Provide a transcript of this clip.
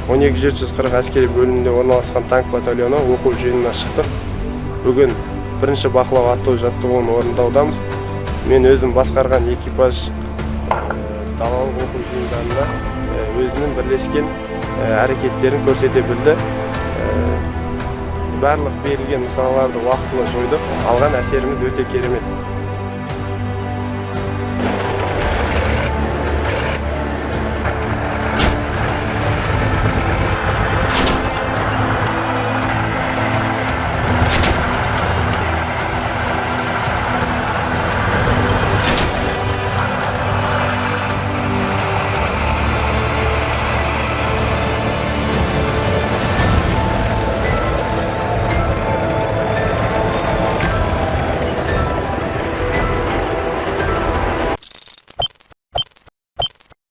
12740 әскери бөлімінде орналасқан танк батальоны оқу жиынына шықтық. Бүгін бірінші бақылау аттау жаттығуын орындаудамыз. Мен өзім басқарған экипаж далалық оқу жиындарында өзінің бірлескен әрекеттерін көрсете білді. Барлық берілген нысаналарды уақытылы жойдық. Алған әсеріміз өте керемет.